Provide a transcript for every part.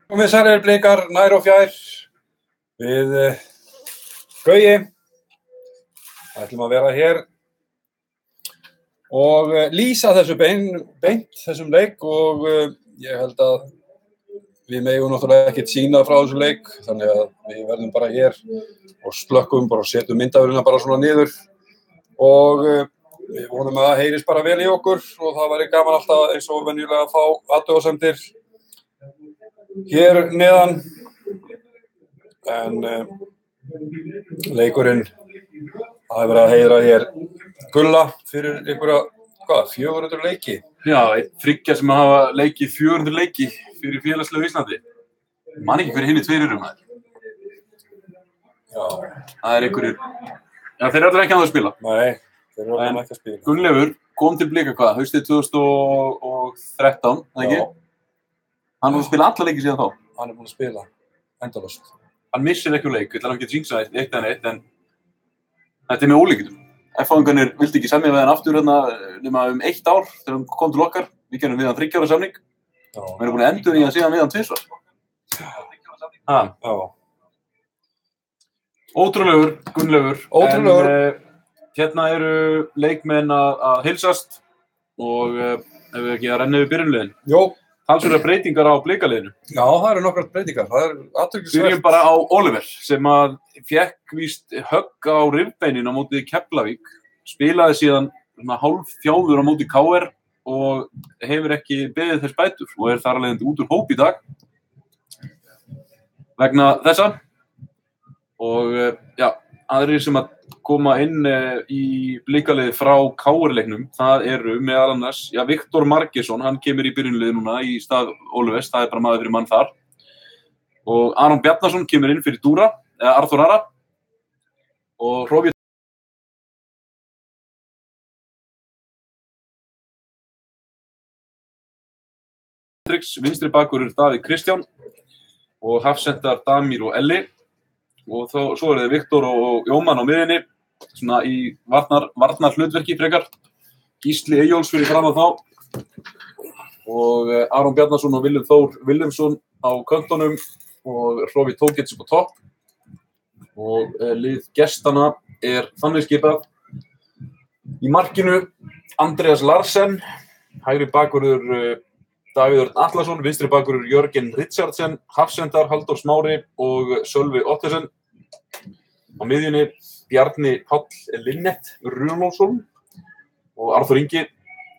Komið sælir Blikar, nær og fjær, við Gaui, ætlum að vera hér og lýsa þessu beint þessum leik og ég held að við megum náttúrulega ekkert sýna frá þessum leik, þannig að við verðum bara hér og slökkum bara og setjum myndavélina bara svona niður og við vonum að það heyrist bara vel í okkur og það væri gaman alltaf eins og venjulega að fá athugasemdir hér neðan, en leikurinn það hefur verið að heiðra hér Gulla fyrir einhverja, 400 leiki? Já, einn þriggja sem hafa leikið 400 leiki fyrir félagslegu Íslandi. Man ekki hverju hinni tveir eru maður. Já. Það einhverjir, já þeir eru allir ekki að spila. Nei, þeir eru allir ekki að spila. Gunnleifur kom til Blika haustið 2013, ekki? Já. Hann er búinn að spila alla leiki síðan þá. Hann er búinn að spila endalaust. Hann missir ekki úr leik, ætlar hann ekki að jinxa eitt en þetta með ólíkindum. F-fáingarnir vildi ekki semja við hann aftur nema 1 ár þegar hann kom til okkar. Við gerðum við hann 3 ára samning. Við erum búin að endur í að síðan við hann 2 ára. Já. Ótrúlegur, Gunnleifur. Ótrúlegur. En hérna eru leikmenn að heilsast og ef við ekki að renna yfir byrjunliðin. Jó. Talsverðar breytingar á Blikaliðinu. Já, það eru nokkrar breytingar. Það er athyglisvert. Byrjum bara á Oliver sem að fékk víst högg á rifbeinin á móti Keflavík. Spilaði síðan hálfþjáður á móti KR og hefur ekki beðið þess bætur og er þar alveg út úr hóp í dag vegna þessa. Og já, aðrir sem að koma inn í Blikaliði frá KR-leiknum, það eru meðal annars, Viktor Margesson, hann kemur í byrjunliði núna í stað Olivers, það er bara maður fyrir mann þar. Og Aron Bjarnason kemur inn fyrir Dúra, Arþór Ara. Og Hrófi vinstri bakur Davíð Kristján og hafsendar Damir og Elli. Og svo eru þið Viktor og Jóman á miðjunni, svona í varnar hlutverki frekar. Gísli Eyjóls fyrir fram að þá. Og Aron Bjarnason og Willum Þór Williamson á köntunum og Hrófi Tókits upp á topp. Og lið gestana er þannig skipað. Í markinu Andreas Larsen, hægri bakurður Davíð Örn Atlason, vinstri bakurður Jörgen Richardsen, hafsendar Halldór Smári og Sölvi Ottesen. Á miðjunni Bjarni Páll Linnett Runolfsson og Arþór Ingi.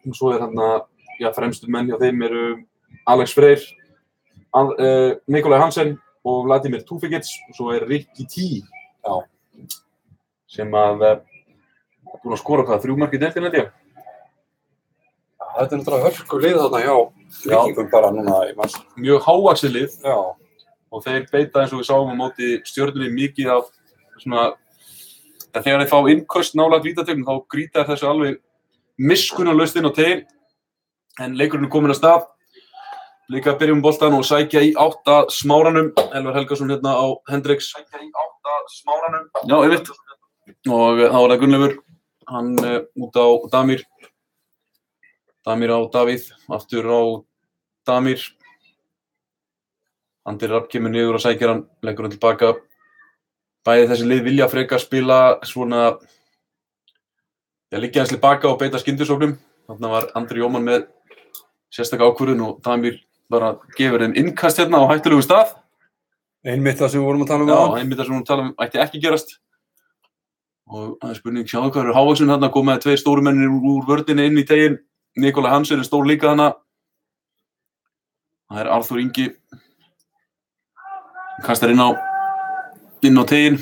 Og svo er fremstu menn hjá þeim eru Alex Freyr, Nikolaj Hansen og Vladimir Tufikic. Og svo er Rikki T. Já. Sem að er búinn að skora 3 mörk í deildinni held ég. Þetta er náttúrulega hörku lið þarna hjá Víkingum bara núna í mars. Mjög hávaxið lið. Já. Og þeir beita eins og við sáum á móti Stjörnunni mikið af svona, þegar þeir fá innköst nálægt vítategnum þá grýta þessu alveg miskunnarlaust inn á tegin. En leikurinn er kominn af stað. Líka byrjum boltan og sækja í átt að Smáranum. Elvar Helgason hérna á Hendriks. Sækja í átt að Smáranum. Já, einmitt. Og þá er það Gunnleifur. Hann út á Damir. Damir á Davíð, aftur á Damir. Andri Rapp kemur niður og sækir hann, leggur hann tilbaka. Bæði þessi lið vilja frekar spila svona, liggja hans tilbaka og beita skyndisóknum. Þarna var Andri Jóman með sérstaka ákvörðun og Damir bara gefur þeim innkast hérna á hættulegu stað. Einmitt það sem við vorum að tala um. Já, einmitt það sem við vorum að tala um ætti ekki gerast. Og það er spurning, sjáðu hvað eru hávaxin hérna, komaði 2 stóru mennir úr vörninni inn í tegin. Nikolaj Hansen er stór líka hana. Það er Arþór Ingi. Hann kastar inn á tegin.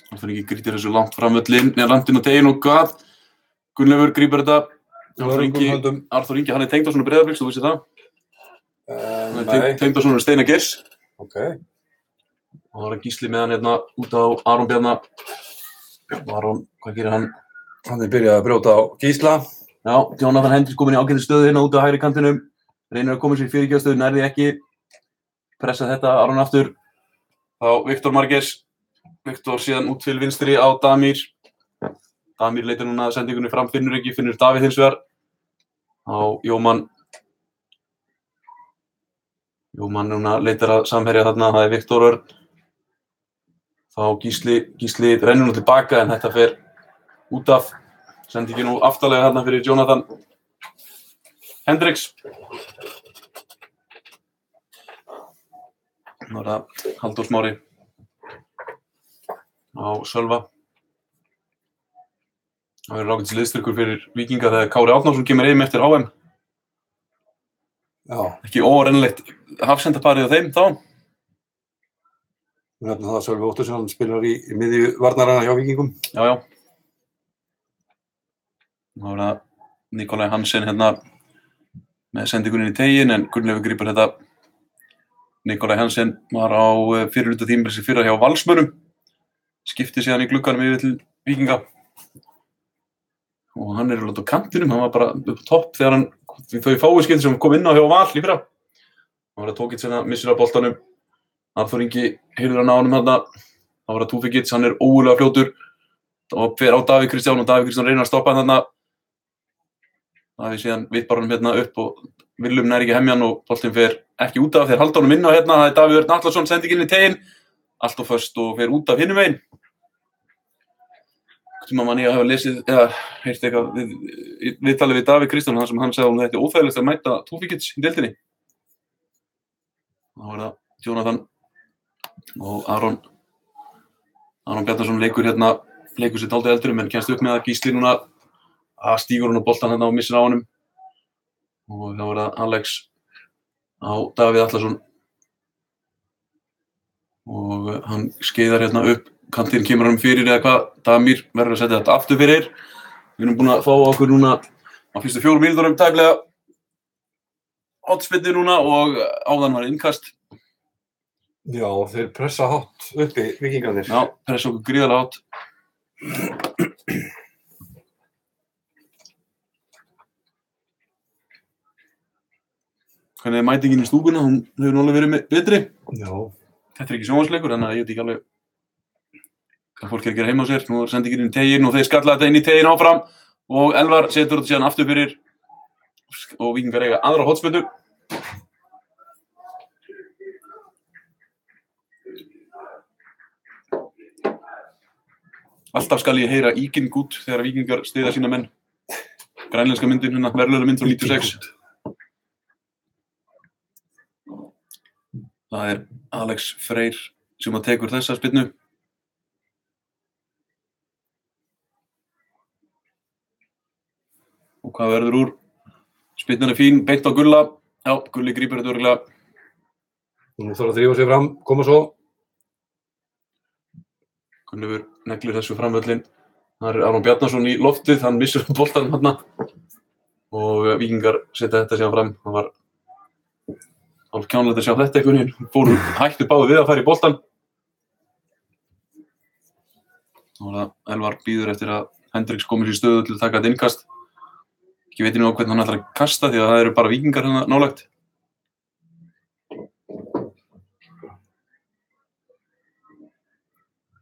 Arþór Ingi grýtir þessu langt fram völlinn, langt inn á tegin og gaf. Gunnleifur grípur þetta. Arþór Ingi, hann er Tengdason og Breiðabliks, þú vissi það? Nei. Tengdason og Steinar Geirs. Ok. Og það er Gísli með hann hérna út á Aron Bjarna. Aron, hvað gerir hann? Hann er byrjað að brjóta á Gísla. Já, Jonathan Hendriks komin í ágætis stöðu hérna út á hægri kantinum. Reynir að koma sér í fyrirgefstöðu, nærði ekki. Pressa þetta, Aron aftur. Þá Viktor Marges. Viktor síðan út til vinstri á Damir. Damir leitar núna sendingunni fram, finnur ekki, finnur Davíð hins vegar. á Jómann. Jómann núna leitar að samherja þarna, það Viktor Örn. Þá Gísli rennur nú tilbaka en þetta fer út af. Sendi ekki nú aftarlega þarna fyrir Jonathan Hendricks. Nú það Halldór Smári á Sölva. Það verður ágætis liðstyrkur fyrir Víkinga þegar Kári Árnason kemur heim eftir HM. Já. Ekki órenilegt hafsendaparið á þeim þá. Nefna það Sölvi Óttarsson spilar í miðju varnarana hjá Víkingum. Já. Þá er það Nikolaj Hansen hérna með sendingunni í tegin en Gunnleifur grípur þetta. Nikolaj Hansen var á fyrirhluta tímabilsins fyrra hjá Valsmönnum. Skipti síðan í glugganum yfir til Víkinga. Og hann alveg á kantinum, hann var bara upp topp þegar þau fáu skipti sem kom inn á hjá Val í fyrra. Hann var að Tókits hérna, missir af boltanum. Arþór Ingi heyrður hann á honum þarna. Það var að Túfikits, hann ógurlega fljótur. Og fer á Davíð Kristján og Davíð Kristján reynir að stoppa hann þarna. Davíð síðan vippar honum hérna upp og Willum nær ekki hemjan og boltinn fer ekki út af þegar halda honum inn á hérna. Það Davíð Örn Atlason sendingin í tegin. Allt of föst og fer út af hinum megin. Sem að mann ég hafa lesið, eða heyrt eitthvað viðtalið við Davíð Kristján þar sem hann sagði að þetta óþægilegt að mæta Túfikits í deildinni. Þá var það Jonathan og Aron Bjarnason leikur sér dálítið eldurum en kemst upp með að Gísli núna að stígur hún á boltan hérna og missir á honum. Og þá var það Alex á Davíð Atlason og hann skeiðar hérna upp. Kantinn kemur hann fyrir eða hvað, Damir verður að setja þetta aftur fyrir. Við erum búin að fá okkur núna á fyrstu 4 mínútunum tæplega hotspinni núna og áðan var innkast. Já, þeir pressa hátt uppi Víkingarnir. Já, pressa okkur gríðarlega hátt. Hvernig mætingin í stúkuna, hún hefur nú alveg verið betri. Já. Þetta ekki sjónvarpsleikur, þannig að ég veit ekki alveg hvað fólk að gera heima á sér. Nú sendingin inn í tegin og þeir skalla þetta inn í tegin áfram og Elvar setur þetta síðan aftur fyrir og Víkingar eiga aðra hotspinnu. Alltaf skal ég heyra íkingút þegar Víkingar styðja sína menn. Grænlenska myndin, hérna, verðlauna mynd frá 96. Það Alex Freyr sem að tekur þessa spinnu. Og hvað verður úr? Spinnan fín, beint á Gulla. Já, Gulli grípur þetta örugglega. Nú þarf að drífa sig fram, koma svo. Gunnleifur neglir þessu framvöllin. Það Aron Bjarnason í loftið, hann missur boltanum þarna. Og Víkingar setja þetta síðan fram. Það var hálf kjánlegt að sjá þetta einhvern veginn. Fóru hættu báðu við að fara í boltan. Þá var það Elvar bíður eftir að Hendricks komir í stöðu til að taka þetta innkast. Ekki veit ég nú hvernig hann ætlar að kasta því að það eru bara Víkingar hérna nálægt.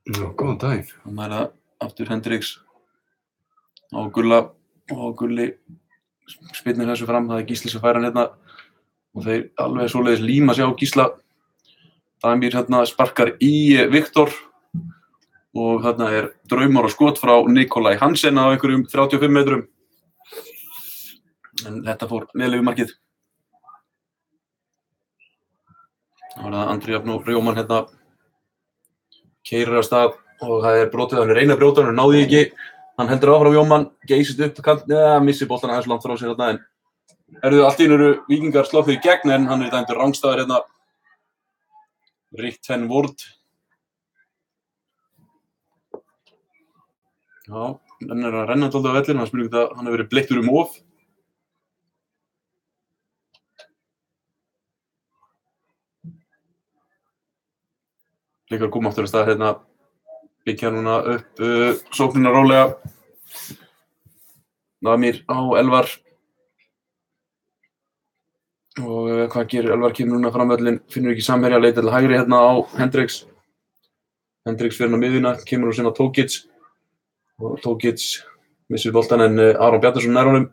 Já, góðan daginn. Þannig það aftur Hendricks á Gulla og Gulli spyrnir þessu fram. Það Gísli sem fær hann hérna og þeir alveg svoleiðis líma sig á Gísla. Damir hérna sparkar í Viktor og þarna draumar og skot frá Nikolaj Hansen á einhverjum 35 metrum. En þetta fór vel yfir markið. Það var það Andri Jafn og Jómann hérna keyrir af stað og það brotið, hann reynir að brjóta, hann náði ekki. Hann heldur áfram Jómann, geysist upp til kant, missir boltan aðeins langt frá sér þarna en allt í einu eru Víkingar sloppið í gegn en hann dæmdur rangstæður hérna. Rick Ten Ward. Já, hann að renna alltaf á vellinu, hann spyrir ekki að hann hefur verið bleiktur of. Líkar koma aftur að stað hérna, byggja núna upp sóknina rólega. Damir á Elvar. Og hvað gerir Elvar? Kemur núna framvöllin, finnur ekki samherja, leitar til hægri hérna á Hendricks. Hendricks fyrir á miðjuna, kemur hún sinna á Tókits. Og Tókits missir boltan en Aron Bjarnason nær honum.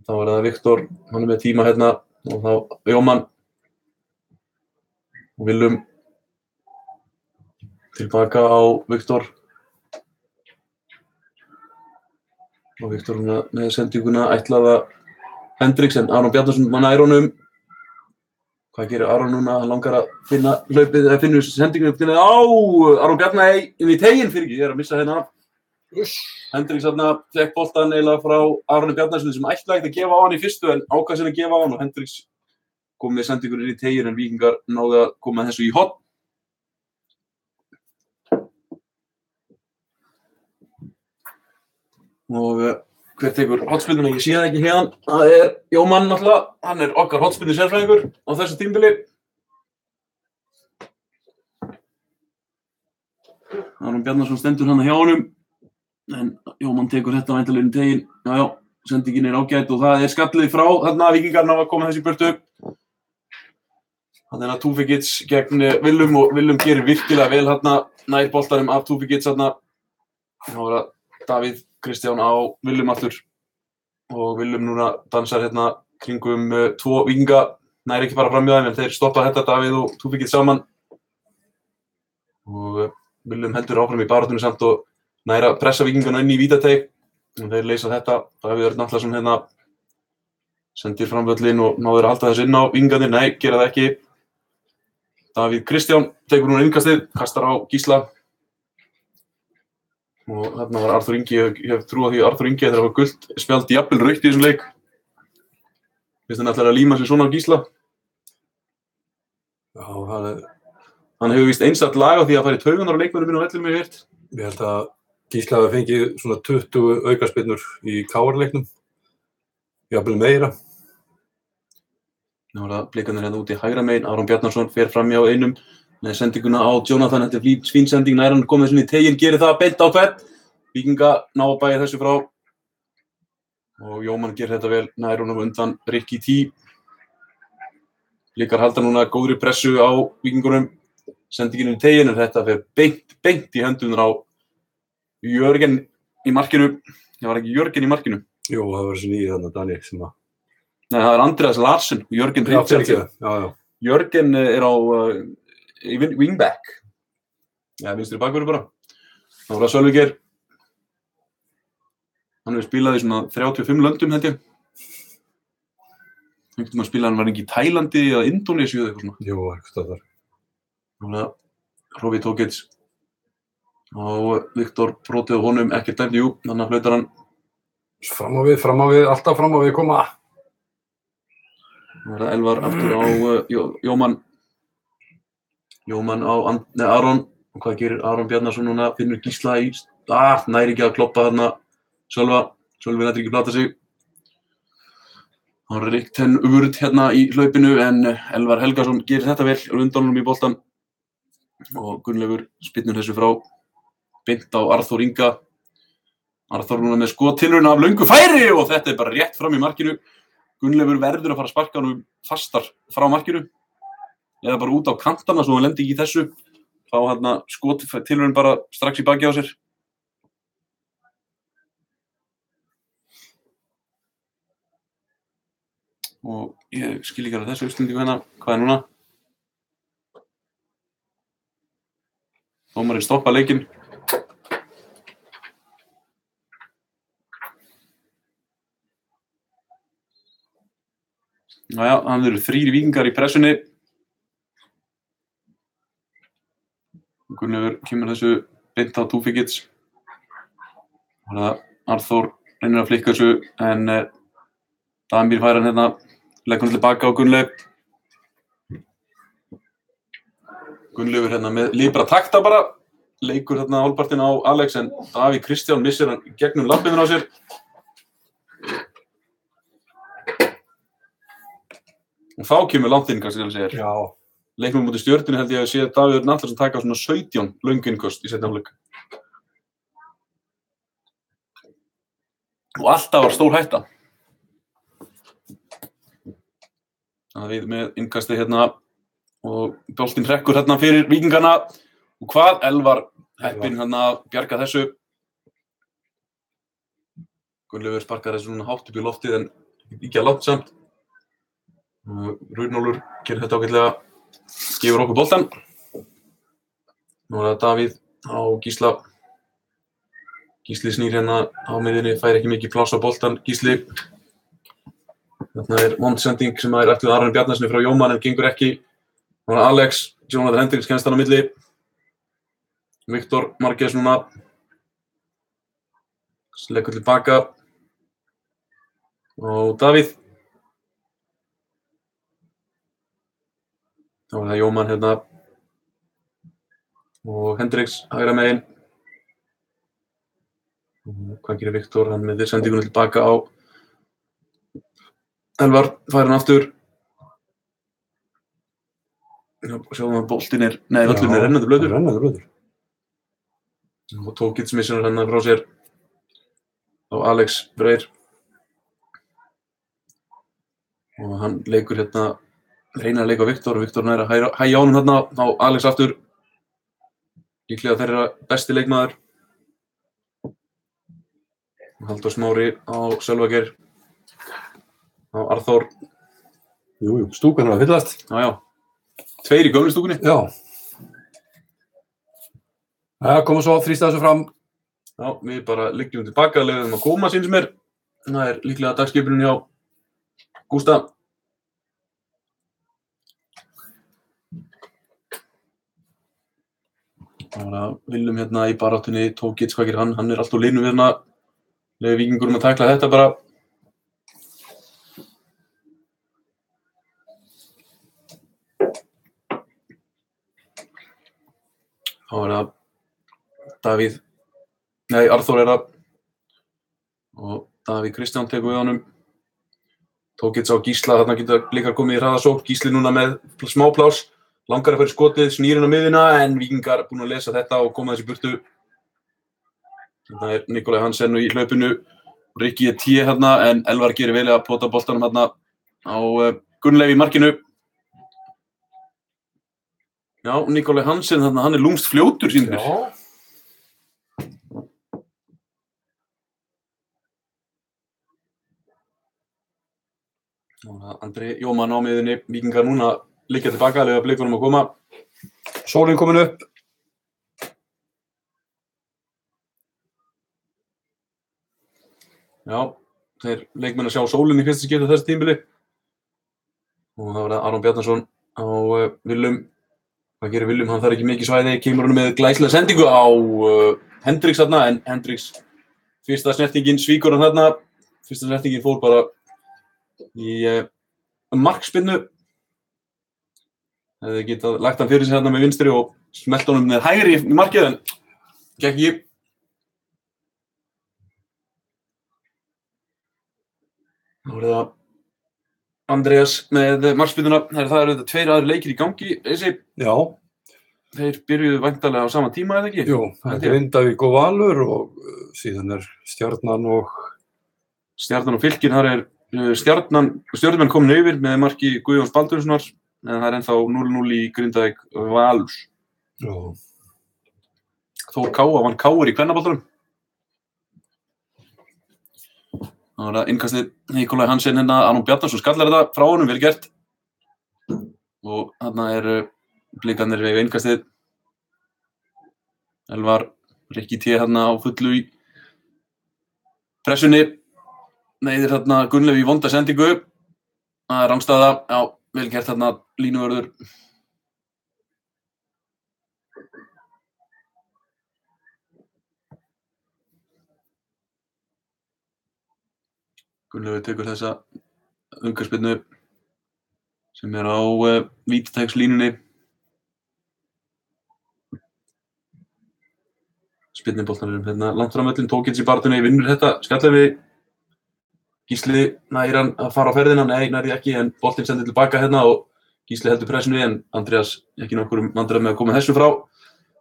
Þá er það Viktor, hann með tíma hérna og þá Jóman og Willum tilbaka á Viktor. Og Viktor með sendinguna ætlaði Hendriks en Aron Bjarnason mann nær honum. Hvað gerir Aron núna? Hann langar að finna hlaupið eða finnur sendinguna til Aron Bjarnay inn í teginn fyrir ekki. Ég að missa hérna af. Hendriks þarna fekk boltann eiginlega frá Aroni Bjarnason sem ætlaði ekkert að gefa á hann í fyrstu en ákvað sér að gefa á hann og Hendriks kom með sendinguna inn í teginn en Víkingar náðu að koma þessu í horn. Og hver tekur hornspyrnuna? Ég sé það ekki hérna. Það er Jóman náttúrulega. Hann er okkar hornspyrnu sérfræðingur á þessu tímabili. Aron Bjarnason stendur hann hjá honum. En Jóman tekur þetta væntanlega inn í teginn. Já, sendingin er ágæt og það er skallið frá þarna Víkingarna að koma þessi burtu. Þannig að Tufikic gegn Willum og Willum gerir virkilega vel þarna nær boltanum af Tufikic þarna. Þá er það Davíð Kristján á Willum aftur og Willum núna dansar hérna kringum tvo Víkinga, nær ekki fara fram í þeim en þeir stoppa þetta Davíð og Tufikic saman og Willum heldur áfram í baráttunni samt og nær að pressa Víkingana inn í vítateig og þeir leysa þetta. Davíð Örn Atlason hérna sendir fram völlinn og náður að halda þess inn á Víkingarnir, nei, gera það ekki. Davíð Kristján tekur núna innkastið, kastar á Gísla og þarna var Arþór Ingi, ég hef trú á því að Arþór Ingi þegar það var gult spjald jafnvel rautt í þessum leik. Finnst hann ætlar að líma sig svona á Gísla? Já, hann hefur víst einsatt lag á því að fara í taugunar á leikmönnum inn á vellinum ég heyrt. Ég held að Gísla hafi fengið svona 20 aukaspyrnur í KR-leiknum. Jafnvel meira. Nú er það blikarnir hérna úti hægra megin. Aron Bjarnason fer fram hjá einum með sendinguna á Jonathan, þetta er fín sending, nær hann komið svona í teginn, gerir það beint á hvern. Víkinga ná að bæja þessu frá. Og Jóman gerir þetta vel, nær honum undan Rikki T. Blikar halda núna góðri pressu á Víkingunum. Sendingin í teginn, en þetta fer beint í hendunar á Jörgen í markinu. Það var ekki Jörgen í markinu. Jú, það var þessi nýja þarna, Dani, sem að... Nei, það er Andreas Larsen og Jörgen Ríkjald. Já. Jörgen er á... í wingback. Já, vinstri bakverður bara. Það var að Sölvi Geir. Hann hefur spilað í svona 35 löndum, held ég. Einhvern veginn spilaði hann var ekki í Tælandi eða Indónesíu eða eitthvað svona. Jú, eitthvað stöðar. Þannig að Robi Tókic og Viktor brotið honum ekki dæmt, jú, þannig að flautar hann. Fram á við, alltaf fram á við koma. Það var það Elvar aftur á Jóman á Aron. Og hvað gerir Aron Bjarnason núna? Finnur Gísla í næri ekki að kloppa þarna Sölvi nættir ekki plata sig. Það var ríkt henn urð hérna í hlaupinu en Elvar Helgason gerir þetta vel og undan honum í boltan. Og Gunnleifur spyrnur þessu frá beint á Arþór Inga. Arþór núna með skottilraun af löngu færi og þetta er bara rétt fram í markinu. Gunnleifur verður að fara að sparka honum fastar frá markinu eða bara út á kantana svo hann lendi ekki í þessu. Þá hérna skottilraun bara strax í baki á sér. Og ég skil ekki alveg þessu uppstendingu hérna. Hvað er núna? Dómarinn stoppa leikinn. Næja, hann eru 3 Víkingar í pressunni. Gunnleifur kemur þessu beint á Tufikic. Það er Arþór reynir að flikka þessu en Damir fær hann hérna, leggur hann tilbaka á Gunnleif. Gunnleifur hérna með libra takta bara, leikur hérna hálfpartinn á Alex en Davíð Kristján missir hann gegnum lappinur á sér. Og þá kemur langt inn, kannski að segja. Já. Leiknum mútið Stjörnunni held ég að sé Davíð Örn Atlason taka svona 17 löng innköst í seinni hálfleik. Og alltaf var stór hætta. Davíð með innkasti hérna og boltinn hrekkur hérna fyrir Víkingana. Og hvað? Elvar heppinn hérna að bjarga þessu. Gunnleifur sparkar þessu svona hátt upp í loftið en ekki að langt samt. Runólfur gerir þetta ágætlega, gefur okkur boltann. Nú það Davíð á Gísla. Gísli snýr hérna á miðjunni, fær ekki mikið pláss á boltann. Gísli. Þarna vondsending sem ætluð Aron Bjarnasyni frá Jóman en gengur ekki. Nú Alex, Jonathan Hendricks kemst hann á milli. Viktor Marquez núna. Leggur tilbaka. Og Davíð. Þá það Jóman hérna. Og Hendricks hægra megin. Og hvað gerir Viktor? Hann með sendingunni tilbaka á Elvar, fær hann aftur. Sjáum að boltinn völlurinn rennandi blautur. Rennandi blautur. Og Tókits missir hann frá sér. Á Alex Freyr. Og hann leikur hérna, reynir að leika á Viktor. Viktor nær að hægja á honum hérna. Á Alex aftur. Líklega þeirra besti leikmaður. Halldór Smári á Sölvageir. Á Arþór. Jú, stúkan að fyllast. Já. Tveir í gömlu stúkunni. Já. Það koma svo þrýsta þessu fram. Já, við bara liggjum tilbaka, leyfum að koma síns mér. Það líklega dagskipunin hjá Gústa. Það var Willum hérna í baráttunni, Tókits, hvað gerir hann? Hann alltaf linum hérna. Leyfum Víkingurum að tækla þetta bara. Þá það Davíð, Arþór það og Davíð Kristján tekur við honum. Tókits á Gísla, þarna geta blikar komið í hraðasókn. Gísli núna með smá pláss, langar að fara í skotið, snýr inn á miðjuna en Víkingar búin að lesa þetta og koma þessi burtu. Þetta Nikolaj Hansen í hlaupinu, Rikki T hérna en Elvar gerir vel að pota boltanum hérna á Gunnleif í markinu. Já, Nikolaj Hansen, þarna, hann lúmst fljótur sínir. Já. Andri Jóman á miðjunni, Víkingar núna liggja tilbaka, leyfa blikunum að koma. Sólin komin upp. Já, þeir leikmenn að sjá sólin í fyrsta skipti þessi tímabili. Og það var það Aron Bjarnason á Willum. Hvað gerir Willum? Hann þarf ekki mikið svæði, kemur hann með glæsilega sendingu á Hendricks þarna, en Hendricks fyrsta snertingin svíkur hann þarna. Fyrsta snertingin fór bara í markspinnu. Hefði getað lagt hann fyrir sig þarna með vinstri og smelt honum með hægri í markið, en gekk ekki. Þá er það Andreas með markspinnuna. Það eru þetta tveir aðrir leikir í gangi, þessi. Já. Þeir byrjuðu væntanlega á sama tíma, eða ekki? Jú, þetta er Grindavík og Valur og síðan er Stjarnan og Fylkir. Þar er Stjörnumenn komin yfir með marki Guðjóns Baldurssonar, en það er ennþá 0-0 í Grindavík Valur. Já. Þór Káa vann Káur í kvennaboltanum. Það var það innkastið Nikolaj Hansen hérna, Aron Bjarnason skallar þetta frá honum, vel gert. Og þarna eru blikarnir við innkastið. Elvar, Rikki T hérna á fullu í pressunni. Neyðir þarna Gunnleif í vonda sendingu. Það er rangstaða, já, vel gert þarna línuvörður. Gunnleifur tekur þessa umhverfisspyrnu sem er á vítateigslínunni. Spyrnuboltanum hérna langt fram völlinn, Tókits í baráttunni, vinnur þetta, skallar við. Gísli nær hann að fara á ferðina, nei, nær ekki, en boltinn sendir tilbaka hérna og Gísli heldur pressunni, en Andreas ekki nokkurum vandræðum með að koma þessu frá.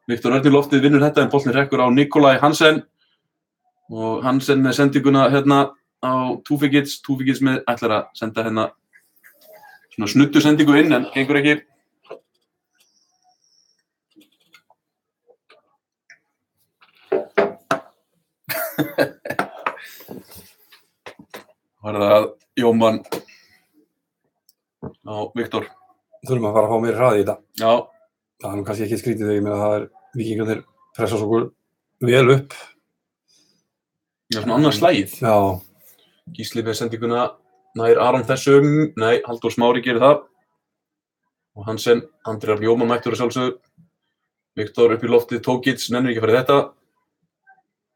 Viktor Örn í loftið vinnur þetta, en boltinn hrekkur á Nikolaj Hansen og Hansen með sendinguna hérna á Túfikits með ætlar að senda hérna svona snuttu sendingu inn, en gengur ekki. Var það Jóman á Viktor. Þurfum að fara að fá meiri hraði í þetta. Já. Það er nú kannski ekki skrítið þegar ég meina það er Víkingarnir pressa svo vel upp. Já, svona annað slagið. Já. Gísli með sendinguna nær Aron þessum. Nei, Halldór Smári gerir það. Og Hansen, Andriðar Jóman mættur að sjálfsögðu. Viktor upp í loftið, Tókits, nennir ekki að fara í þetta.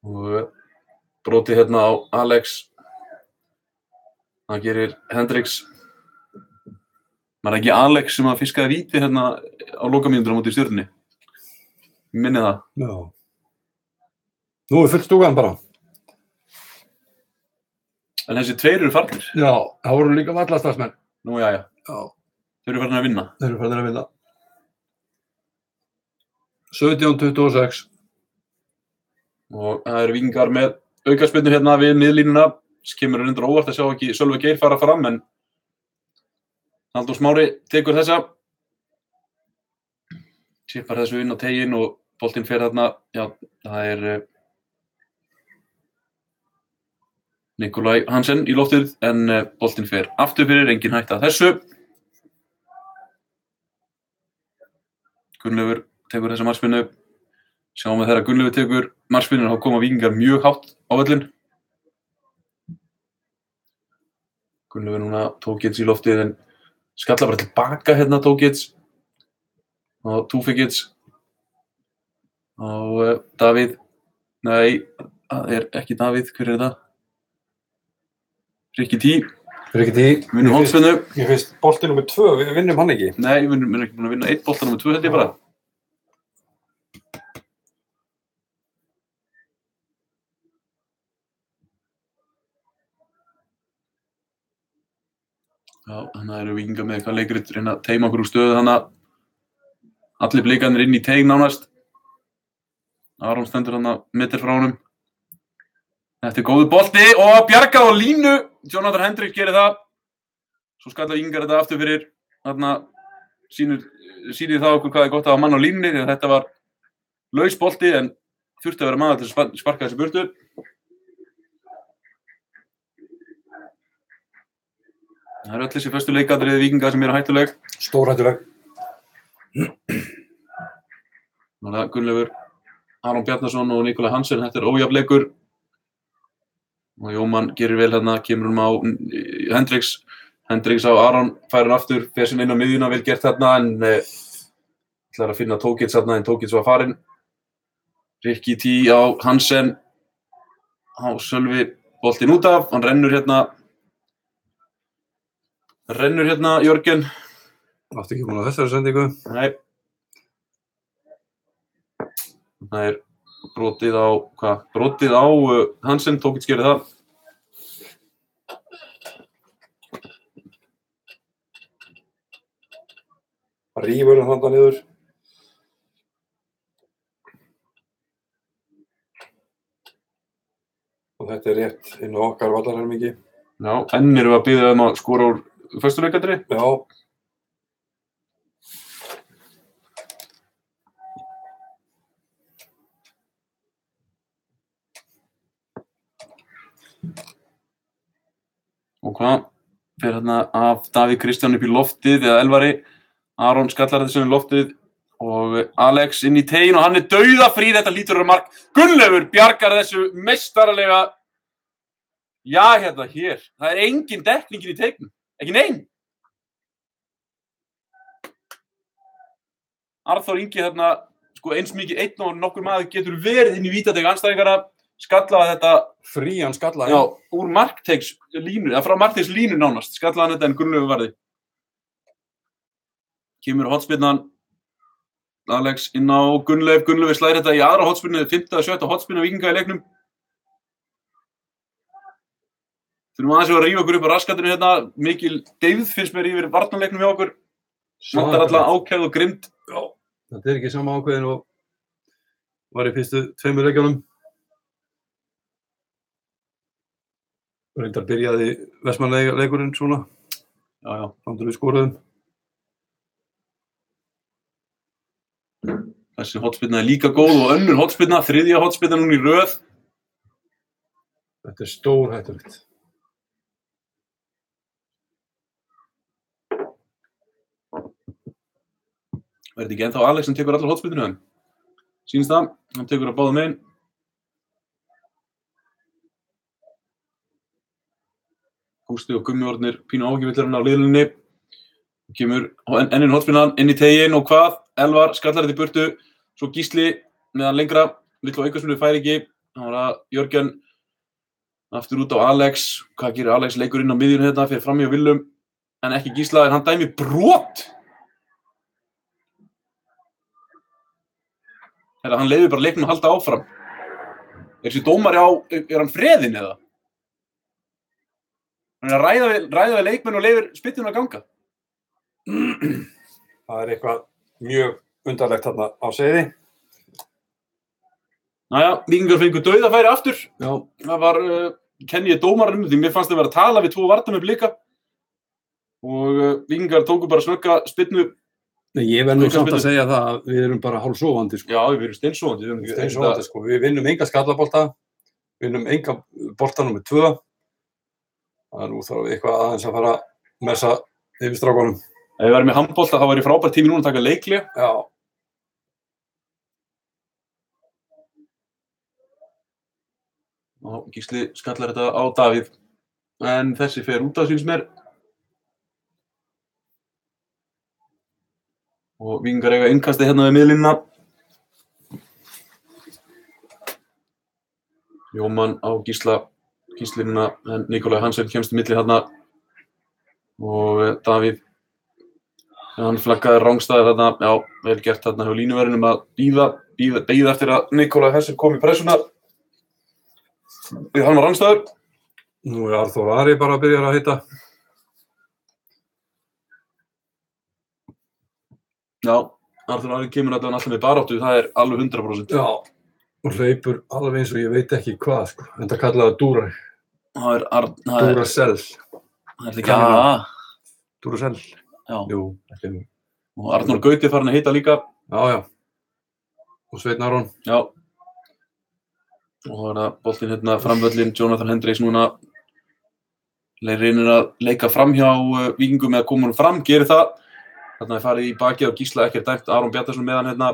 Og brotið hérna á Alex. Það gerir Hendricks. Var ekki Alex sem að fiskaði víti hérna á lokamínútur á móti Stjörnunni? Minni það. Já. Nú er full stúkan bara. En þessi tveir eru farnir. Já, það voru líka vallarstarfsmenn. Nú, já. Já. Þeir eru farnir að vinna. Þeir eru farnir að vinna. 17-26. Og það eru Víkingar með aukaspyrnu hérna við miðlínuna. Kemur reyndar óvart að sjá ekki Sölvi Geir fara fram, en Halldór Smári tekur þessa. Tippar þessu inn á teiginn og boltinn fer þarna. Já, það er Nikolaj Hansen í loftið, en boltinn fer aftur fyrir, engin hætta þessu. Gunnleifur tekur þessa markspyrnu. Sjáum við þegar Gunnleifur tekur markspyrnu, þá koma Víkingar mjög hátt á völlinn. Gunnleifur núna Tókits í loftið, en skalla bara tilbaka hérna Tókits. Og Túfikits. Og Davíð. Nei, það er ekki Davíð, hver er það? Rikki Tí. Rikki Tí. Vinnum hótspyrnu. Ég finnst bolti nr. 2, við vinnum hann ekki. Nei, við erum ekki búin að vinna 1 bolta nr. 2 held ég bara. Já, þannig eru Víkingar með eitthvað leikrit, reyna að teima okkur úr stöðu þannig. Allir blikarnir inn í teig nánast. Aron stendur hann metir frá honum. Þetta er góður bolti og bjargað á línu. Jonathan Hendricks gerir það. Svo skalla Víkingar þetta aftur fyrir. Þarna sýnir það okkur hvað er gott að hafa mann á línunni, þegar þetta var laus bolti, en þurfti að vera maður til að sparka þessi burtu. Það eru öll þessi föstu leikatriði Víkinga sem eru hættuleg. Stórhættuleg. Nú er það Gunnleifur, Aron Bjarnason og Nikolaj Hansen. Þetta er ójafn leikur. Og Jóman gerir vel hérna, kemur á Hendricks. Hendricks á Aron, fær hann aftur, fer sinna inn á miðjuna, vel gert þarna, en ætlar að finna Tókits þarna, en Tókits var farinn. Rikki Tí á Hansen. Á Sölvi, boltinn út af, hann rennur hérna Jörgen. Áttu ekki búin á þessari sendingu? Nei. Það er brotið á Hansen, Tókits gerir það. Rífur hann þarna niður. Og þetta er rétt inn á okkar vallarhelmingi. Já, enn erum við að biðja að skora úr föstu leikadri. Já. Og hvað? Fer hérna af Davíð Kristján upp í loftið, eða Elvari. Aron skallar þessu í loftið og Alex inn í teiginn og hann er dauðafrí, þetta lítur að mark. Gunnleifur bjargar þessu meistaralega. Já, hérna, hér. Það er engin dekningin í teignum. Ekki nein. Arþór Ingi þarna, sko eins mikið einn og nokkur maður getur verið inn í vítateig andstæðingarna. Skallaði þetta. Frían skallaði. Já, úr markteigs-línu, eða frá markteigs-línu nánast. Skallaði hann þetta en Gunnleifur varði. Kemur hotspinnan, Alex inn á Gunnleifur slæðir þetta í aðra hotspinnu, 5. og 7. hotspinna Víkinga í leiknum. Þurfum aðeins að rífa okkur upp á raskatinu hérna, mikil deyfð finnst mér yfir varnarleiknum hjá okkur. Vantar alla ákæð og grimmd. Já, þetta er ekki sama ákveðin og var í fyrstu 2 leikjunum. Reyndar byrjaði Vestmannaeyjaleikurinn svona. Já. Þannig við skoruðum. Þessi hotspinna er líka góð og önnur hotspinna, 3. hotspinna núna í röð. Þetta er stórhættulegt. Verði ekki ennþá Alex sem tekur allar hornspyrnur hann. Sýnist það, hann tekur að báðum megin. Gústi og Gummi orðnir pínu áhyggjufullur á liðlínunni. Kemur enninn hornspyrnan inn í tegin og hvað? Elvar skallar þetta í burtu. Svo Gísli meðan lengra. Litlu aukaspyrnu fær ekki. Það var að Jörgen aftur út á Alex. Hvað gerir Alex? Leikur inn á miðjunni þetta fyrir fram í Willum. En ekki Gísla, en hann dæmi brot. Eða hann leyfir bara leiknum að halda áfram. Þessi dómari er hann freðinn eða? Hann er að ræða við leikmenn og leyfir spyttinu að ganga. Það er eitthvað mjög undarlegt þarna á seiði. Næja, Víkingar fengu dauðafæri aftur. Já. Það var kenni ég dómaranum því mér fannst þeir vera að tala við 2 varnarmenn Blika. Og Víkingar tóku bara snögga spyrnu. Nei, ég verð nú samt að segja það að við erum bara hálfsofandi, sko. Já, við erum steinsofandi. Steinsofandi, sko. Við vinnum enga skallabolta, vinnum enga bolta númer 2. Það nú þarf eitthvað aðeins að fara að messa yfir strákunum. Ef við værum með handbolta þá væri frábær tími núna að taka leikli. Já. Og Gísli skallar þetta á Davíð. En þessi fer út af síns mér. Og Víkingar eiga innkastið hérna við miðlínuna. Jómann á Gíslínuna, en Nikolaj Hansen kemst í milli hérna. Og Davíð, hann flaggaði rangstæði þarna. Já, vel gert þarna hjá línuverðinum að bíða eftir að Nikolaj Hansen kom í pressuna. Hann var rangstæður. Nú er Arþór Ari bara að byrja að hitta. Já, Arþór Ari kemur allavega alltaf með baráttu, það er alveg 100%. Já, og hleypur alveg eins og ég veit ekki hvað, sko. En það kallaði Dúra. Duracell. Það er ekki að. Duracell. Já. Jú, ekki nú. Og Arnór Gauti farin að hitta líka. Já. Og Sveinn Aron. Já. Og það er það boltinn hérna framvöllin, Jonathan Hendricks núna. Reynir að leika fram hjá Víkingum með að koma hún fram, gerir það. Þarna er farið í bakið og Gísla ekkert dæmt, Aron Bjarnason meðan hérna.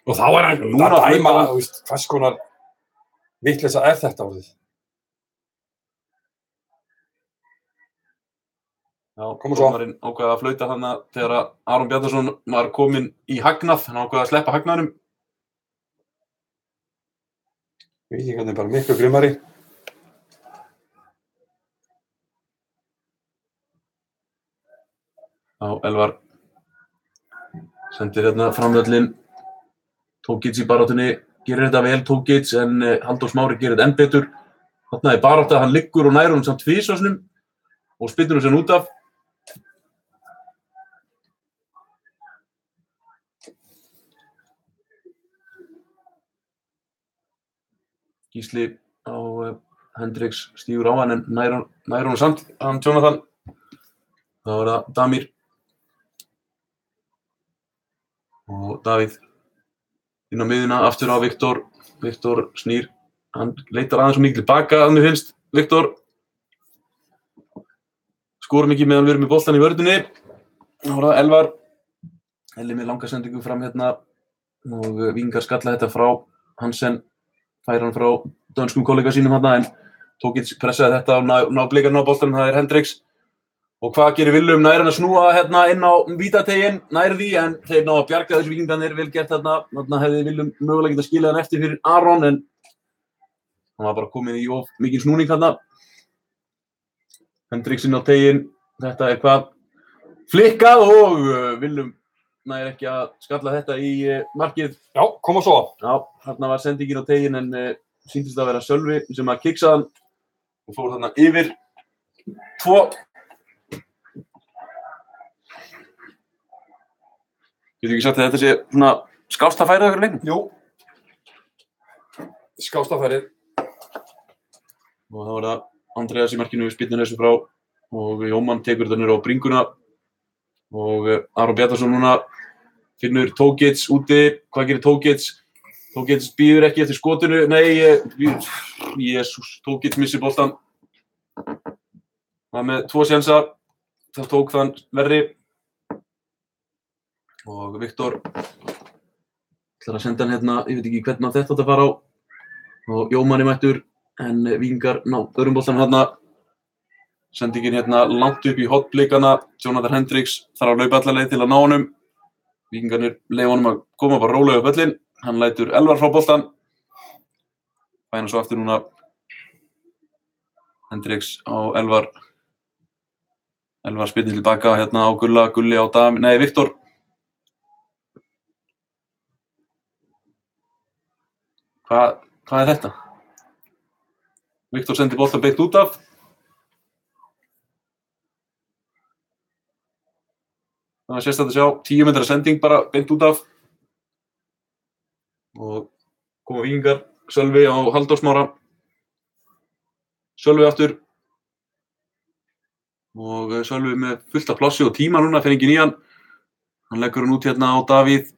Og þá er hann núna að dæma, þú veist, hvers konar vitleysa er þetta orðið? Já, dómarinn ákveða að flauta þarna þegar Aron Bjarnason var kominn í hagnað, hann ákveða að sleppa hagnaðinum. Víkingarnir bara miklu grimmari. Já, Elvar sendir hérna framvöllin. Tókic í baráttunni gerir þetta vel, Tókic, en Halldór Smári gerir þetta enn betur. Þarna er barátta, hann liggur og nær honum samt tvisvarsnum og spyrnur hann út af. Gísli á Hendricks stígur á hann en nær honum samt, hann Jonathan. Þá er það Damir og Davíð inn á miðjuna, aftur á Viktor. Viktor snýr, hann leitar aðeins svo mikið tilbaka að mér finnst. Viktor skorum ekki meðan við erum með boltann í vörðunni. Þá er það Elvar. Elli með langa sendingu fram hérna og Víkingar skalla þetta frá Hansen, fær hann frá dönskum kollega sínum hérna en Tókic pressaði þetta og ná blikarinn á boltann, það er Hendricks. Og hvað gerir Willum? Nær hann að snúa hérna inn á vítategin, nær því, en þeir ná að bjarga þessu Víkingarnir, vel gert þarna. Þarna hefði Willum mögulega getað skilið hann eftir fyrir Aron, en hann var bara komið í of mikinn snúning þarna. Hendricksinn á tegin, þetta er hvað? Flikkað og Willum nær ekki að skalla þetta í markið. Já, koma svo. Já, þarna var sendingin á tegin, en sýndist að vera Sölvi sem að kiksa hann og fór þarna yfir 2. Getur ekki sagt að þetta sé svona skásta færið okkur leiknum? Jú. Skásta færið. Og þá er það Andreas í markinu, spyrnir þessu frá og Jómann tekur þetta niður á bringuna og Aron Bjarnason núna finnur Tókic úti. Hvað gerir Tókic? Tókic býður ekki eftir skotinu. Nei, Jesús, Tókic missir boltann. Það með 2 sénsa. Það tók þann verri. og Viktor ætlar að senda hann hérna, ég veit ekki hvernig þetta átti að fara á og Jómann er mættur en Víkingar ná öðrum boltanum hérna sendingin hérna langt upp í hornblikana Jonathan Hendricks þarf að hlaupa alla leið til að ná honum Víkingarnir leyfa honum að koma bara rólega upp völlinn hann lætur Elvar frá boltan fæna svo aftur núna Hendricks á Elvar spyrnir tilbaka hérna á Gulli á Dami, nei Viktor Hvað er þetta? Viktor sendir boltan beint út af. Það er sérstætt að sjá 10 metra sending bara beint út af. Og koma Víkingar, Sölvi á Halldór Smára. Sölvi aftur. Og Sölvi með fullt af plássi og tíma núna, fer enginn í hann. Hann leggur hann út hérna á Davíð.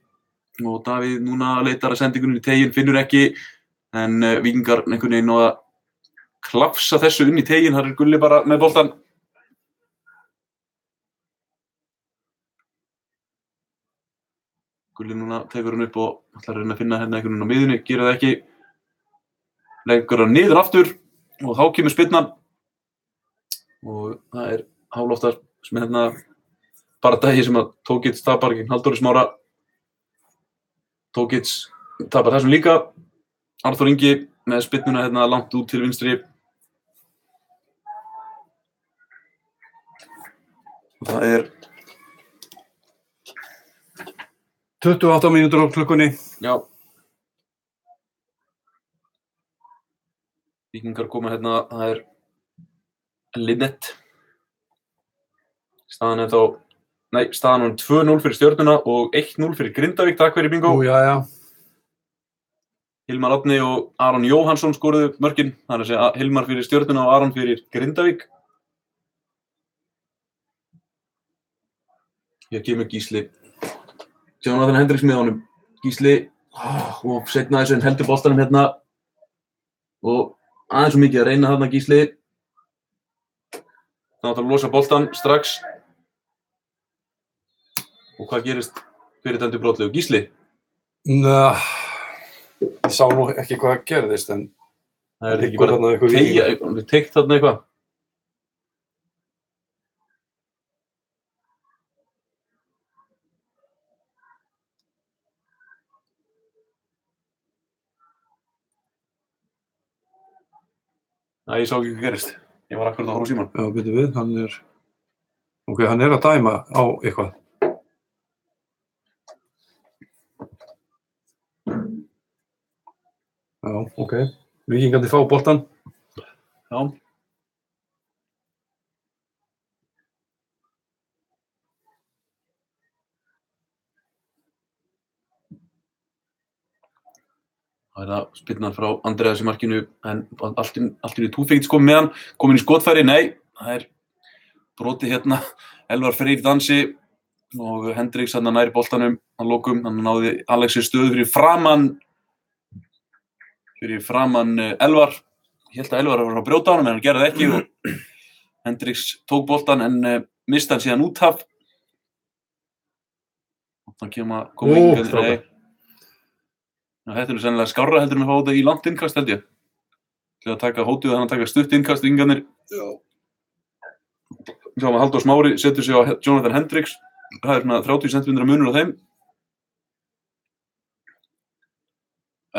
Og Davíð núna leitar að sendingunni í teginn, finnur ekki. En Víkingar einhvern veginn og að klafsa þessu inn í teginn, þar er Gulli bara með boltan. Gulli núna tekur hann upp og ætlar að reyna að finna hérna einhvern veginn á miðunni, gerir það ekki. Leggur hann niður aftur og þá kemur spyrnan. Og það er Háloftar sem er hérna baradagi sem að Tókits tapar gegn Halldóri Smára. Tókits tapar þessum líka. Arþór Ingi með spyrnuna hérna langt út til vinstri. Og það er 28 mínútur á klukkunni. Já. Víkingar koma hérna, það er Linnet. Staðan er þá, staðan er 2-0 fyrir Stjörnuna og 1-0 fyrir Grindavík, takk fyrir bingo. Já. Hilmar Árni og Aron Jóhannsson skoruðu mörkin. Það er að segja Hilmar fyrir Stjörnuna og Aron fyrir Grindavík. Hér kemur Gísli. Jonathan Hendricks með honum. Gísli og seinna þessu heldur boltanum hérna. Og aðeins svo mikið að reyna þarna Gísli. Það átt að losa boltan strax. Og hvað gerist fyrir dæmdu brotlegu? Gísli? Ég sá nú ekki hvað gerðist, en það er ekki bara teikt þarna eitthvað. Nei, ég sá ekki hvað gerist. Ég var akkurat að horfa á símann. Já, byrju við, hann er að dæma á eitthvað. Já, ok. Víkingarnir fá boltan. Já. Það er það spyrnan frá Andreas í markinu, en allt í Túfengits kom með hann, komin í skotfæri, nei, það er brotið hérna, Elvar Freyr dansi og Hendricks hann næri boltanum, hann lokum, hann náði Alexi stöðu fyrir framan Elvar. Ég held að Elvar var að brjóta honum, en hann gerði það ekki og Hendricks tók boltan en misti hann síðan út af. Þannig koma Víkingarnir, nei. Þetta er sennilega skárra heldur en að fá þetta í langt innkast held ég. Til að taka hótið þannig að taka stutt innkast Víkingarnir. Já. Sjáum að Halldór Smári setur sig á Jonathan Hendricks. Það er svona 30 cm munur á þeim.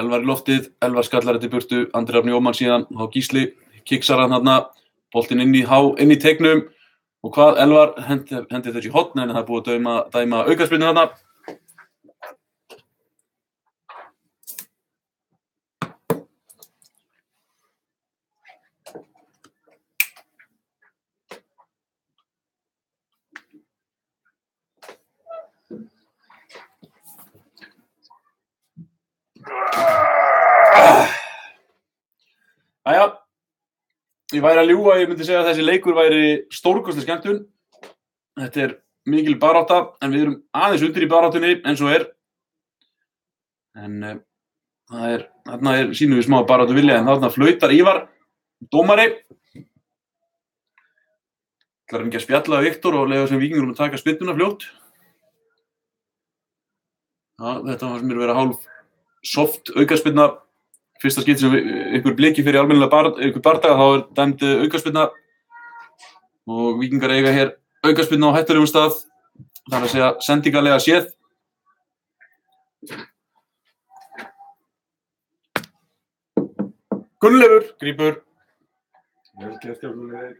Elvar í loftið, Elvar skallar þetta í burtu, Andri Rafn Jómann síðan, þá Gísli, kiksar hann þarna, boltinn inn í teignum og hvað Elvar hendi þessi hotn en það er búið að dæma aukaspyrnu þarna. Æja, ég væri að ljúga, ég myndi segja að þessi leikur væri stórkostleg skemmtun. Þetta er mikil barátta, en við erum aðeins undir í baráttunni eins og er. En þarna sýnum við smá baráttu vilja, en þarna flautar Ívar, dómari. Ætlar hann ekki að spjalla Viktor og leyfa sem Víkingur að taka spyrnuna fljótt. Já, þetta fannst mér vera hálf soft aukaspyrna. Fyrsta skipti sem ykkur bliki fyrir almennilega ykkur bardaga, þá dæmd aukaspyrna og Víkingar eiga hér aukaspyrna á hættulegum stað, þar að segja sendingarlega séð. Gunnleifur grípur. Vel gert, Gunnleifur.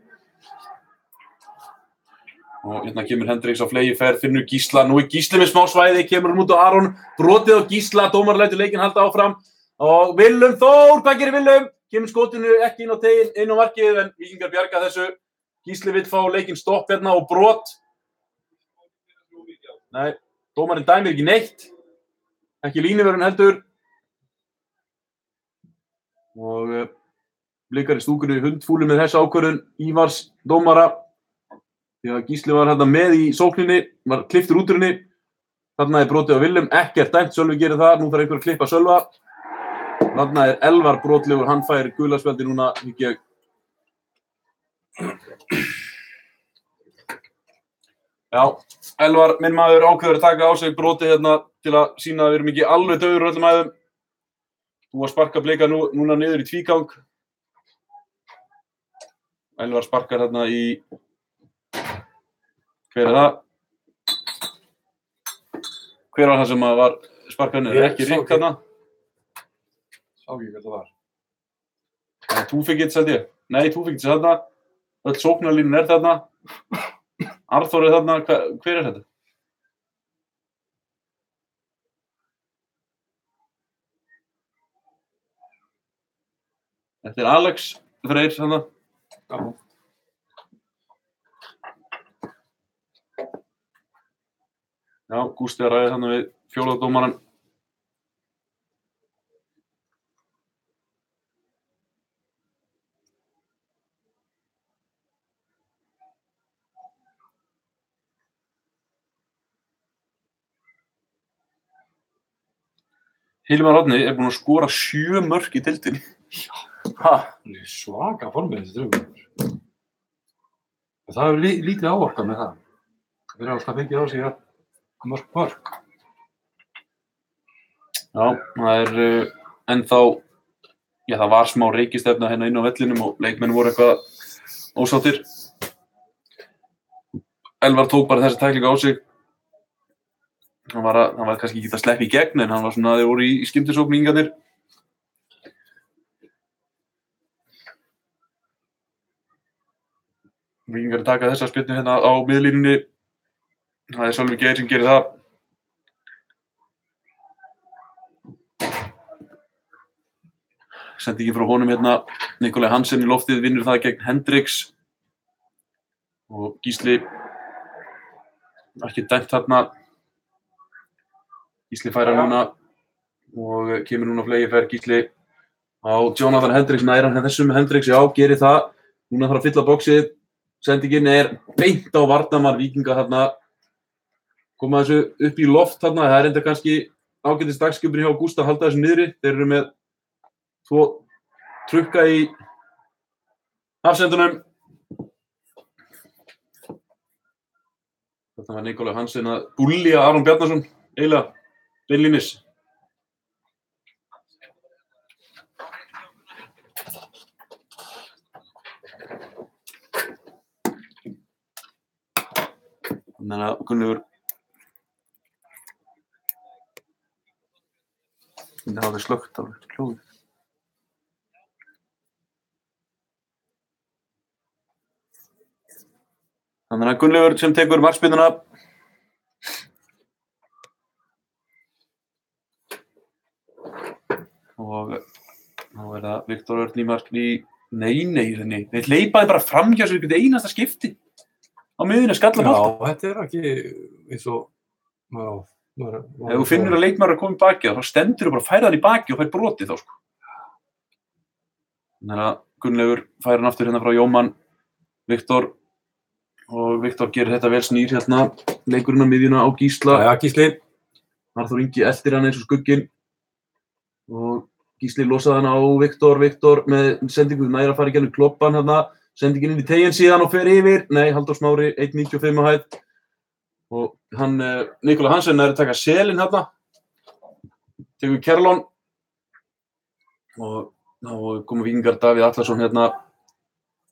Og hérna kemur Hendriks á fleygiferð, finnur Gísla. Nú Gísli með smá svæði, kemur hann út á Aron. Brotið á Gísla, dómar lætur leikinn halda áfram. Og Willum Þór, hvað gerir Willum? Kemur skotinu ekki inn á tegin, inn á markið, en Víkingar bjarga þessu. Gísli vill fá leikinn stopp hérna og brot. Nei, dómarinn dæmir ekki neitt. Ekki línuvörðun heldur. Og blikar í stúkunni hundfúli með þessa ákvörðun Ívars dómara. Því að Gísli var hérna með í sókninni, var klipptur út úr henni. Þarna brotið á Willum, ekkert dæmt, Sölvi gerir það. Nú þarf einhver að klippa Sölva. Þarna Elvar brotlegur, hann fær gula spjaldi núna, ekki. Já, Elvar, minn maður ákveður að taka á sig brotið hérna til að sýna að við erum ekki alveg dauður öllum æðum. Þú að sparka blika núna niður í tvígang. Elvar sparkar hérna í... Hver það? Hver var það sem var sparkað niður? Ekki Rík hérna? Sá ekki hvað það var. Túfikits held ég. Nei, Túfikits er þarna. Öll sóknarlínan þarna. Arþór þarna. Hver þetta? Þetta Alex Freyr þarna. Já. Já, Gústi að ræði þarna við fjórðadómarann. Hilmar Árni er búinn að skora 7 mörk í deildinni. Hann er svaka formið þessi draugur. Það hefur lítið áorkað með það. Það er alltaf fengið á sig að mörk. Já, það er ennþá, já það var smá reikistefna hérna inn á vellinum og leikmenn voru eitthvað ósáttir. Elvar tók bara þessi tæklingu á sig. Hann var kannski ekki að sleppa í gegn, en hann var svona, þeir voru í skyndirsókningarnir. Víkingar taka þessa spyrnu hérna á miðlínunni. Það er Sölvi Geir sem gerir það. Sendingin frá honum hérna, Nikolaj Hansen í loftið vinnur það gegn Hendriks. Og Gísli, ekki dæmt þarna. Gísli færa núna og kemur núna á fleygiferð. Gísli á Jonathan Hendriks, nær hann þessum Hendriks, já, gerir það. Núna þarf að fylla boxið. Sendingin er beint á varnarmann Víkinga þarna. Koma þessu upp í loft þarna. Það er enda kannski ágætis dagskjöpun hjá Gústa að halda þessu niðri. Þeir eru með 2 trukka í hafsendunum. Þetta var Nikolaj Hansen að búllía Aron Bjarnason, eiginlega. Beinlínis. Þannig að Gunnleifur það hafði slökkt á hljóðið. Þannig að Gunnleifur sem tekur markspyrnuna. Og þá er það Viktor Örn í markni. Nei. Þeir hleypaði bara framhjá sér einhvern einasta skipti. Á miðjunni skalla bolta. Já, þetta er ekki eins og Ef þú finnur að leikmaður að koma í baki þá stendur þú bara að færa hann í baki og fær brotið þá sko. Þannig að Gunnleifur færa hann aftur hérna frá Jómann Viktor og Viktor gerir þetta vel, snýr hérna leikurinn á miðjuna á Gísla. Já, Gísli. Arþór Ingi eltir hann eins og skugginn og Gísli losaði hann á Viktor með sendingu nær að fara í gennum kloppan hérna, sendingin inn í teginn síðan og fer yfir. Nei, Halldór Smári 1.95 á hæð og hann, Nikolaj Hansen er að taka selinn hérna tekur Kerlon og þá koma Víkingar Davíð Atlason hérna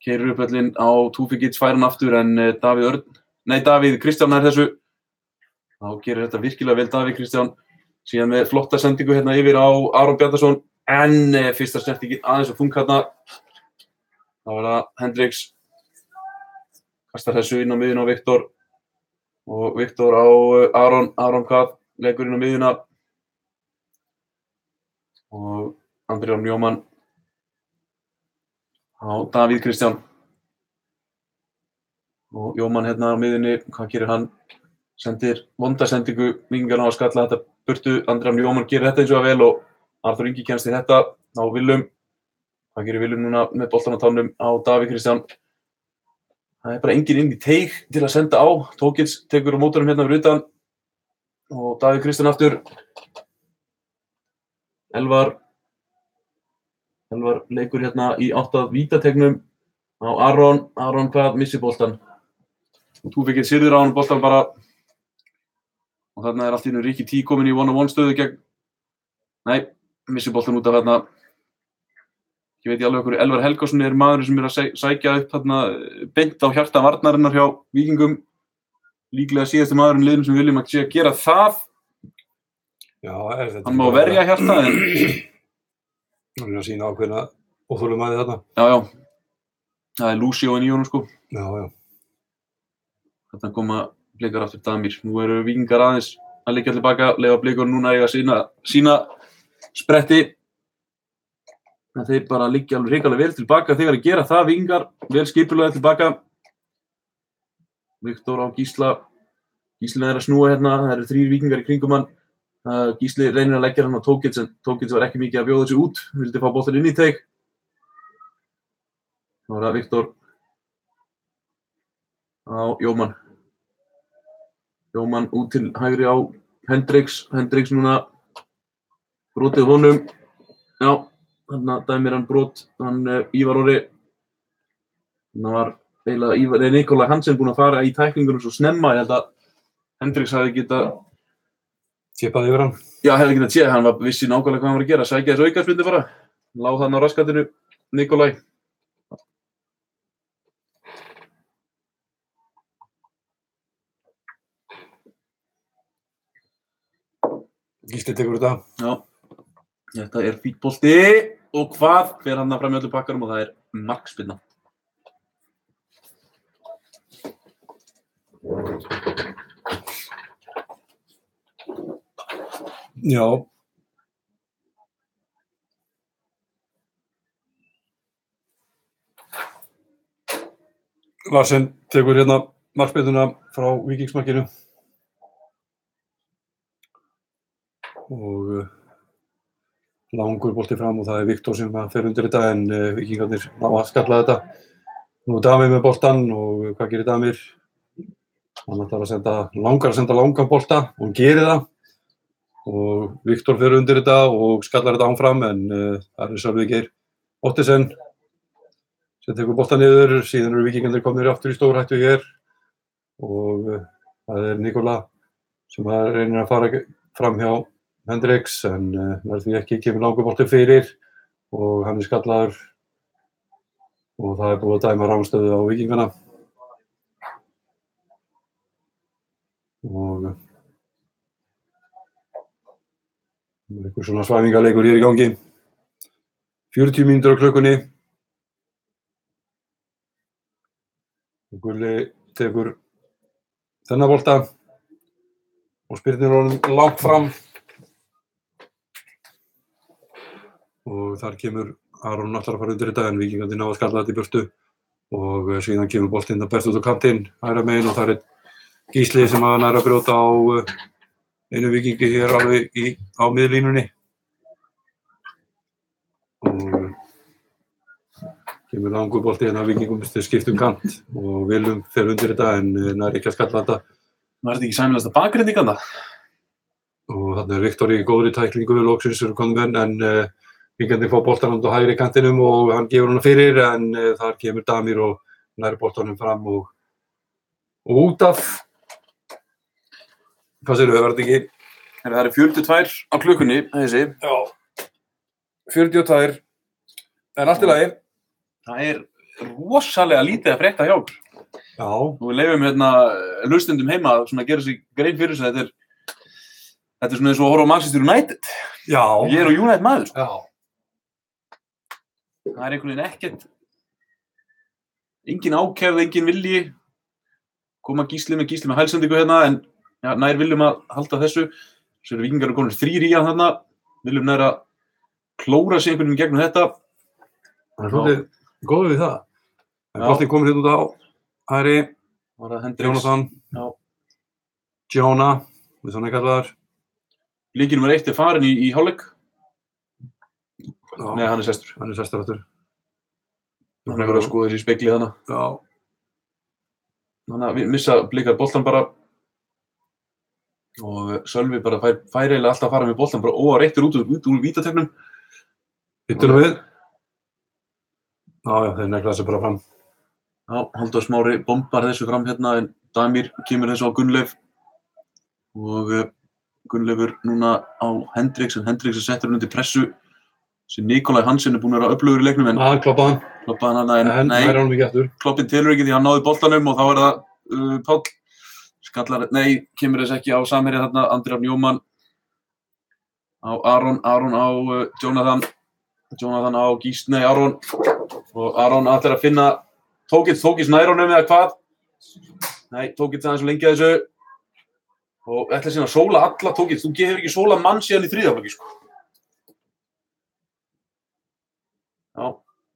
keyrir upp völlinn á Túfikits fær hann aftur en Davíð Kristján nær þessu þá gerir þetta virkilega vel Davíð Kristján síðan með flotta sendingu hérna yfir á Aron Bjarnason en fyrsta snertingin aðeins og þung hérna þá það Hendriks kastar þessu inn á miðjuna á Viktor og Viktor á Aron hvað leggur inn á miðjuna og Andrján Jómann á Davíð Kristján og Jómann hérna á miðjunni, hvað gerir hann? Sendir vonda sendingu, Víkingar ná að skalla þetta burtu, Andrján Jómann gerir þetta eins og vel og Arþór Ingi kemst í þetta á Willum. Hvað gerir Willum núna með boltan á tánum á Davíð Kristján? Það bara enginn inn í teig til að senda á, Tókils tekur á mótorum hérna fyrir utan og Davíð Kristján aftur. Elvar leikur hérna í átt að vítategnum á Aron hvað missir boltan og Túfikinn syrðir á hann boltan bara og þarna allt í einu Rikki T komin í one-on-one stöðu gegn missir boltan út af þarna ég veit alveg okkur Elvar Helgason maðurinn sem að sækja upp þarna beint á hjarta varnarinnar hjá Víkingum líklega síðasti maðurinn liðum sem viljum að sé að gera það hann má verja hjarta en hann að sýna ákveðna óþolumæði þarna. Já. Það Lucio í honum sko. Já. Þarna koma Blikar aftur Damir. Nú eru Víkingar aðeins að liggja tilbaka, leyfa Blikur núna eiga sína spretti. En þeir bara liggja alveg hrikalega vel tilbaka þegar að gera það. Víkingar vel skipulega tilbaka. Viktor á Gísla. Gíslinn að snúa hérna. Það eru 3 Víkingar í kringum hann. Gísli reynir að leggja hann á Tókits en Tókits var ekki mikið að bjóða þessu út vildi fá boltan inn í teig þá var það Viktor á Jómann út til hægri á Hendriks núna brotið honum þarna dæmir hann brot hann Ívar Orri það var eiginlega Nikolaj Hansen búinn að fara í tæklingunum svo snemma ég held að Hendriks hafi getað Tippaði yfir hann. Já, hefði ekki séð, hann var vissi nákvæmlega hvað hann var að gera, sækja þessu aukaspyrnu bara. Lá þarna á raskatinu, Nikolaj. Gísli tekur þetta. Já, þetta fínn bolti og hvað fer hann fram í öllu pakkarum og það markspyrna. Já. Larsen tekur hérna markspyrnuna frá Víkingsmarkinu og langur bolti fram og það Viktor sem fer undir þetta en Víkingarnir ná að skalla þetta. Nú Damir með boltan og hvað gerir Damir? Hann ætlar að senda langan bolta og hann gerir það. Og Viktor fer undir þetta og skallar þetta áfram en það Sölvi Geir Ottesen sem tekur boltan niður, síðan eru Víkingarnir komnir aftur í stórhættu hér og það Nikola sem reynir að fara fram hjá Hendriks en verður því ekki kemur langur bolti fyrir og hann skallaður og það búið að dæma ránstöðu á Víkingarna og einhver svona svæfingarleikur hér í gangi. 40 mínútur á klukkunni. Og Gulli tekur þennan bolta og spyrnir honum langt fram. Og þar kemur Aron allar að fara undir þetta en Víkingarnir ná að skalla þetta í burtu og síðan kemur boltinn að berst út á kantinn hægra megin og þar Gísli sem að næra að brjóta á einu Víkingi hér alveg á miðlínunni og kemur langur bolti hérna Víkingum skipt kant og Willum fer undir þetta en nær ekki að skalla þetta. Var þetta ekki sæmilegasta bakgrindinganna? Og þarna Viktor í góðri tæklingu loksins kominn en Víkingarnir fá boltann á hægri kantinum og hann gefur hana fyrir en þar kemur Damir og nær boltanum fram og út af. Hvað segirðu, var þetta ekki Það eru 42 á klukkunni, þessi. Já. 42. En allt í lagi. Það er rosalega lítið að frétta hjá okkur. Já. Og við leifum hérna hlustendum heima að gera sér grein fyrir þessu. Þetta er svona eins og að horfa á Manchester United. Já. Ég er á United maður. Já. Það er einhvern veginn ekkert, engin ákefð, engin vilji. Koma Gísli með hælsendingu hérna, en ja, nær viljum að halda þessu. Svo eru Víkingar konur 3 í hann þarna. Viljum nær að klóra sig einhvern veginn gegnum þetta. Það er svolítið góður við það. En boltinn komur hérna út á hægri, Jónatan, Jóna, við svona kallaðar. Líki nr. 1 er farinn í hálfleik. Nei, hann er sestur. Hann er sestur aftur. Hann er verið að skoða þessi spegli þarna. Já. Þannig að við missa Blikar boltan bara. Og Sölvi bara fær eiginlega alltaf að fara með boltan bara óareittur út úr vítategnum. Hittur við. Já, þeir negla þessu bara fram. Já, Halldór Smári bombar þessu fram hérna, en Damir kemur þessu á Gunnleif. Og Gunnleifur núna á Hendriks, en Hendriks er settur undir pressu. Sem Nikolaj Hansen er búinn að vera öflugur í leiknum, en kloppaði hann. Kloppaði hann, en nei, hann ekki eftir. Kloppinn telur ekki því hann náði boltanum og þá er það Páll. Skallar, nei, kemur þess ekki á samherja þarna, Andri Árni Jómann á Aron á Jonathan á Gísli, nei, Aron. Og Aron ætlar að finna Tókits nær honum eða hvað? Nei, Tókits aðeins svo lengi að þessu. Og ætlar síðan að sóla alla Tókits. Þú hefur ekki sóla mann síðan í 3. hálfleik, sko. Já,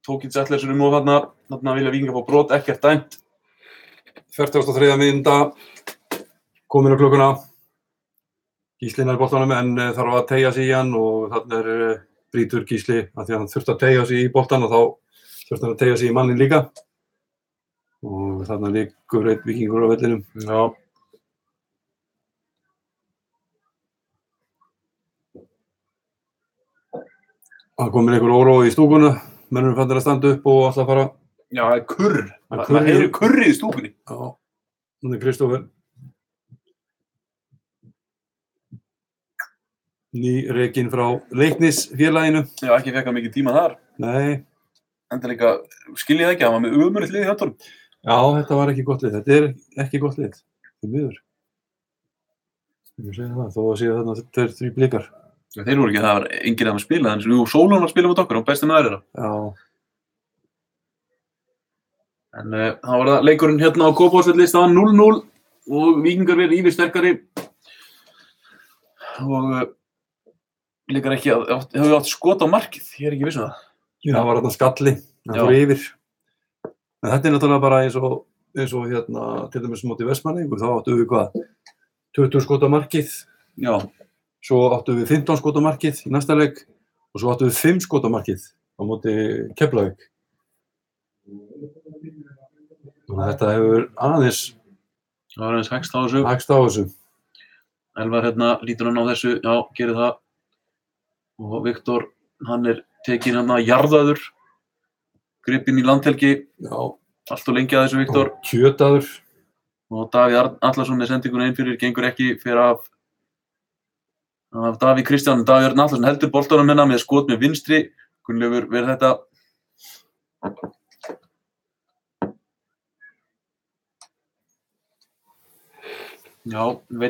Tókits ætlar þessu nú þarna vilja Víkingar fá brot, ekkert dæmt. 43. mínúta, komin á klukkuna. Gísli nær boltanum, en þarf að teygja sig í hann og þarna brýtur Gísli af því að hann þurfti að teygja sig í boltan og þá þurfti hann að teygja sig í mannin líka. Og þarna liggur einn Víkingur á vellinum. Já. Það komir einhver órói í stúkuna, menn eru fannir að standa upp og alltaf fara. Já, það er kurr. Það heyrir kurrið í stúkunni. Já, hún er Kristófer. Nýrekinn frá Leiknisfélaginu. Já, ekki fekk hann mikið tíma þar. Nei. Enda líka, skil ég það ekki, hann var með ömurlegt lið í höndunum. Já, þetta var ekki gott lið. Þetta er ekki gott lið. Því miður. Ég segja það, þó að séu þarna þetta 3 Blikar. Já, þeir voru ekki, það var enginn að spila, en Sólon var að spila mot okkur, hann besti með þeirra. Já. En þá var það leikurinn hérna á Kópavogsvelli, staðan 0-0 og Víkingar verið ívið sterkari. Og Blikar ekki, hefur átt skot á markið, ég er ekki viss um það. Já, það var þarna skalli, hann fór yfir. En þetta er náttúrulega bara eins og hérna, til dæmis móti Vestmannaeyingur, þá áttu við hvað? 20 skot á markið. Já. Svo áttu við 15 skot á markið í næsta leik og svo áttu við 5 skot á markið á móti Keflavík. Þannig að þetta hefur aðeins... Það var aðeins hægst á þessu. Hægst á þessu. Elvar hérna lítur hann á þessu, já, gerir það. Og Viktor, hann er tekinn hérna jarðaður. Gripinn í landhelgi. Já. Allt og lengi að þessu, Viktor. Og kjötaður. Og Davíð Allarsson með sendinguna inn fyrir, gengur ekki fyrir af Davíð Kristján. Davíð Örn Allarsson heldur boltanum hérna með skot með vinstri. Gunnleifur verið þetta. Já, veit